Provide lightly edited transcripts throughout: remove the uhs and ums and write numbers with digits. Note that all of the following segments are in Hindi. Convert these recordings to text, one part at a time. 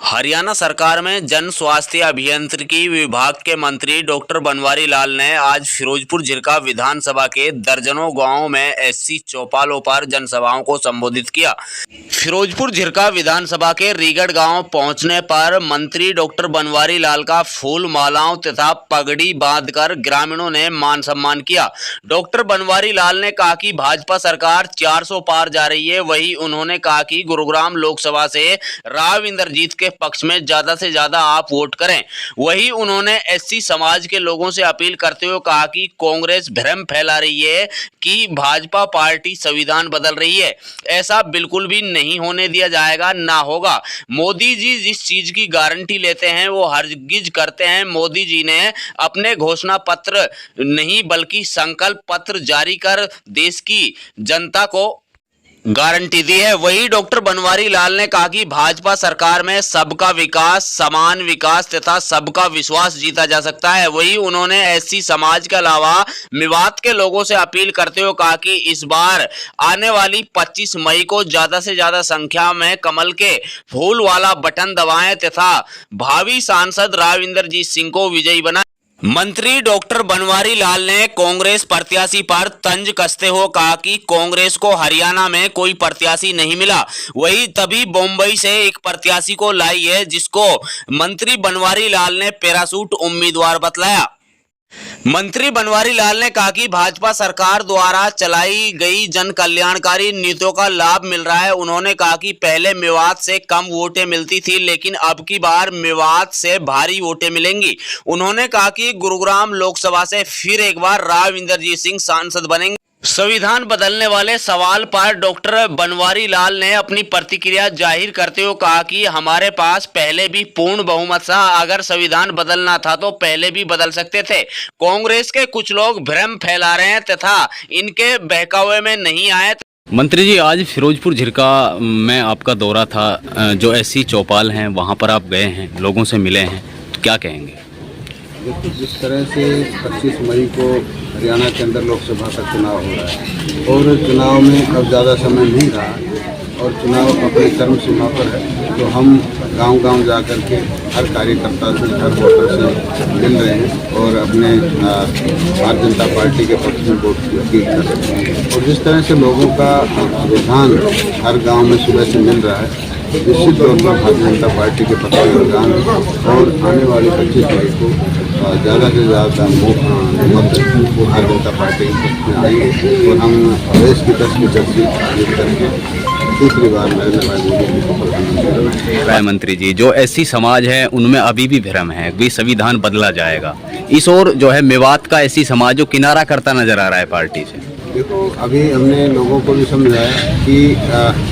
हरियाणा सरकार में जन स्वास्थ्य अभियांत्रिकी विभाग के मंत्री डॉक्टर बनवारी लाल ने आज फिरोजपुर झिरका विधानसभा के दर्जनों गांवों में एससी चौपालों पर जनसभाओं को संबोधित किया। फिरोजपुर झिरका विधानसभा के रीगढ़ गांव पहुंचने पर मंत्री डॉक्टर बनवारी लाल का फूल मालाओं तथा पगड़ी बांधकर ग्रामीणों ने मान सम्मान किया। डॉक्टर बनवारी लाल ने कहा कि भाजपा सरकार 400 पार जा रही है। वही उन्होंने कहा कि गुरुग्राम लोकसभा से राव इंद्रजीत के पक्ष में ज्यादा से ज्यादा आप वोट करें। वही उन्होंने एससी समाज के लोगों से अपील करते हुए कहा कि कांग्रेस भ्रम फैला रही है कि भाजपा पार्टी संविधान बदल रही है। ऐसा बिल्कुल भी नहीं होने दिया जाएगा, ना होगा। मोदी जी जिस चीज की गारंटी लेते हैं वो हरगिज करते हैं। मोदी जी ने अपने घोषणा पत्र नहीं बल्कि संकल्प पत्र जारी कर देश की जनता को गारंटी दी है। वही डॉक्टर बनवारी लाल ने कहा कि भाजपा सरकार में सबका विकास, समान विकास तथा सबका विश्वास जीता जा सकता है। वही उन्होंने एससी समाज के अलावा मेवात के लोगों से अपील करते हुए कहा कि इस बार आने वाली 25 मई को ज्यादा से ज्यादा संख्या में कमल के फूल वाला बटन दबाएं तथा भावी सांसद राव इंद्रजीत सिंह को विजयी बनाएं। मंत्री डॉक्टर बनवारी लाल ने कांग्रेस प्रत्याशी पर तंज कसते हुए कहा कि कांग्रेस को हरियाणा में कोई प्रत्याशी नहीं मिला। वही तभी बम्बई से एक प्रत्याशी को लाई है जिसको मंत्री बनवारी लाल ने पैराशूट उम्मीदवार बतलाया। मंत्री बनवारी लाल ने कहा कि भाजपा सरकार द्वारा चलाई गई जन कल्याणकारी नीतियों का लाभ मिल रहा है। उन्होंने कहा कि पहले मेवात से कम वोटें मिलती थी लेकिन अब की बार मेवात से भारी वोटें मिलेंगी। उन्होंने कहा कि गुरुग्राम लोकसभा से फिर एक बार राव इंद्रजीत सिंह सांसद बनेंगे। संविधान बदलने वाले सवाल पर डॉक्टर बनवारी लाल ने अपनी प्रतिक्रिया जाहिर करते हुए कहा कि हमारे पास पहले भी पूर्ण बहुमत था। अगर संविधान बदलना था तो पहले भी बदल सकते थे। कांग्रेस के कुछ लोग भ्रम फैला रहे हैं तथा इनके बहकावे में नहीं आए। मंत्री जी, आज फिरोजपुर झिरका में आपका दौरा था, जो एससी चौपाल हैं वहाँ पर आप गए हैं, लोगों से मिले हैं, तो क्या कहेंगे? देखो, जिस तरह से 25 मई को हरियाणा के अंदर लोकसभा का चुनाव हो रहा है और चुनाव में अब ज़्यादा समय नहीं रहा और चुनाव अपने चरम सीमा पर है, तो हम गांव-गांव जा कर के हर कार्यकर्ता से, हर वोटर से मिल रहे हैं और अपने भारतीय जनता पार्टी के पक्ष में वोट की अपील कर रहे हैं। और जिस तरह से लोगों का रुझान हर गाँव में सुबह से मिल रहा है, निश्चित तौर पर भारतीय जनता पार्टी के पक्ष में रुझान और आने वाली 25 मई को ज़्यादा से ज़्यादा मत वो भारतीय जनता पार्टी के पक्ष में आएंगे और हम देश की 10 सीट जीत करके दूसरी बार नरेंद्र भाई मोदी जी को प्रधानमंत्री। मंत्री जी, जो एससी समाज है उनमें अभी भी भ्रम है कि संविधान बदला जाएगा। इस ओर जो है मेवात का एससी समाज जो किनारा करता नजर आ रहा है पार्टी से। देखो, अभी हमने लोगों को भी समझाया कि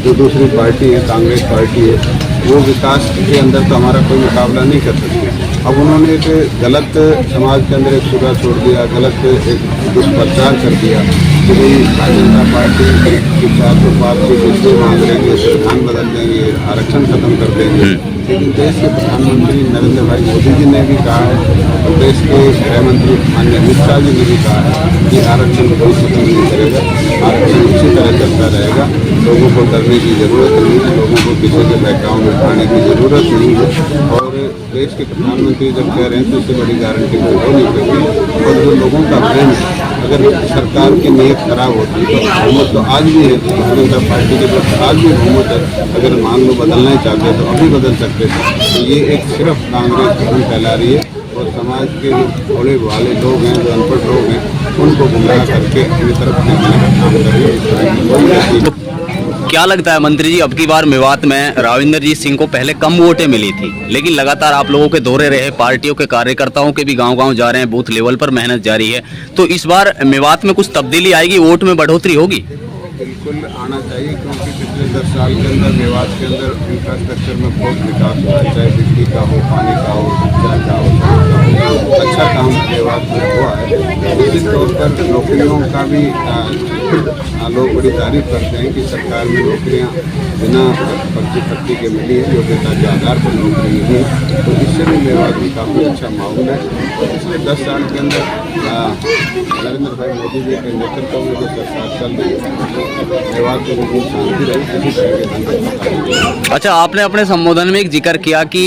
जो दूसरी पार्टी है, कांग्रेस पार्टी है, वो विकास के अंदर तो हमारा कोई मुकाबला नहीं कर सकती। अब उन्होंने एक गलत समाज के अंदर एक सुराग छोड़ दिया, गलत एक दुष्प्रचार कर दिया कि भाई भारतीय जनता पार्टी की 400 पार से बिजली मांग लेंगे, संविधान बदल देंगे, आरक्षण खत्म कर देंगे। लेकिन देश के प्रधानमंत्री नरेंद्र भाई मोदी जी ने भी कहा है और देश के गृह मंत्री माननीय अमित शाह जी ने भी कहा है कि आरक्षण कोई खत्म नहीं करेगा, आरक्षण इसी तरह चलता रहेगा। लोगों को डरने की ज़रूरत नहीं है, लोगों को किसी के बहकाव में उठाने की ज़रूरत नहीं है। और देश के प्रधानमंत्री जब कह रहे हैं तो इससे बड़ी गारंटी कोई हो नहीं सकती। और जो लोगों का प्रेम है, अगर सरकार की नीयत खराब होती तो बहुमत तो आज भी है, भारतीय जनता पार्टी के पास आज भी बहुमत है। अगर मान लो बदलना ही चाहते तो अभी बदल सकते थे। तो ये एक सिर्फ कांग्रेस भ्रम फैला रही है और समाज के जो भोले भाले लोग हैं, जो अनपढ़ लोग हैं, उनको गुमराह करके अपनी तरफ खींचने का काम कर रही है। क्या लगता है मंत्री जी, अब की बार मेवात में राव इंद्रजीत सिंह को पहले कम वोटें मिली थी लेकिन लगातार आप लोगों के दौरे रहे, पार्टियों के कार्यकर्ताओं के भी गांव-गांव जा रहे हैं, बूथ लेवल पर मेहनत जारी है, तो इस बार मेवात में कुछ तब्दीली आएगी, वोट में बढ़ोतरी होगी? बिल्कुल आना चाहिए, क्योंकि पिछले 10 साल के अंदर मेवात के अंदर इंफ्रास्ट्रक्चर में बहुत विकास हुआ है, चाहे बिजली का हो, पानी का हो, सिंचाई का हो, अच्छा काम मेवात में हुआ है। निश्चित तौर पर नौकरियों का भी लोग बड़ी तारीफ करते हैं कि सरकार में नौकरियां बिना पर्ची पट्टी के मिली है, योग्यता के आधार पर नौकरी मिली है। तो इससे भी मेवात में काफ़ी अच्छा माहौल है। और पिछले 10 साल के अंदर नरेंद्र भाई मोदी जी के नेतृत्व में जो सरकार चल रही है, मेवात में बिल्कुल शांति रही, किसी तरह के दंगे। अच्छा, आपने अपने संबोधन में एक जिक्र किया कि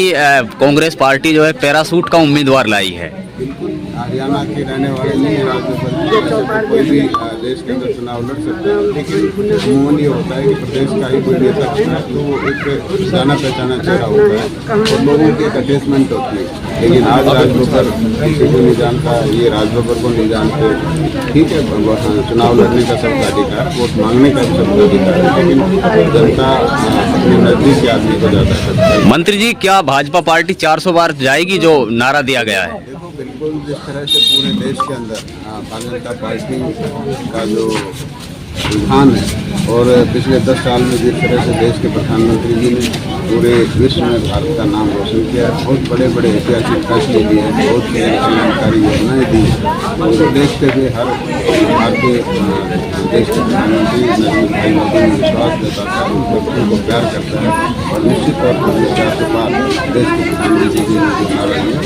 कांग्रेस पार्टी जो है पैरासूट का उम्मीदवार लाई है। बिल्कुल हरियाणा के रहने वाले नहीं राजनीति कोई भी देश के अंदर चुनाव लड़ सकते हैं, लेकिन अमूमन ये होता है कि प्रदेश का ही कोई नेता चुना तो वो एक जाना पहचाना चेहरा होता है और लोगों की एक अटैचमेंट होती है। लेकिन आज राजबब्बर किसी को नहीं जानता, ये राजबब्बर को नहीं जानते। ठीक है, चुनाव लड़ने का सबका अधिकार, वोट मांगने का भी सबका अधिकार है, लेकिन जनता अपने नजदीक के आदमी को ज़्यादा करता है। मंत्री जी, क्या भाजपा पार्टी 400 बार जाएगी जो नारा दिया गया है? देखो, बिल्कुल जिस तरह से पूरे देश के अंदर भारतीय जनता पार्टी का जो रुझान है और पिछले 10 साल में जिस तरह से देश के प्रधानमंत्री जी ने पूरे विश्व में भारत का नाम रोशन किया, बहुत बड़े बड़े ऐतिहासिक फैसले लिए हैं, बहुत सी कल्याणकारी योजनाएं दी हैं, और देखते हुए हर भारतीय देश के प्रधानमंत्री नरेंद्र भाई मोदी ने विश्वास जताता है, उन को प्यार करता है और निश्चित तौर पर 400 बार देश के प्रधानमंत्री जी ने जो नारा दिया।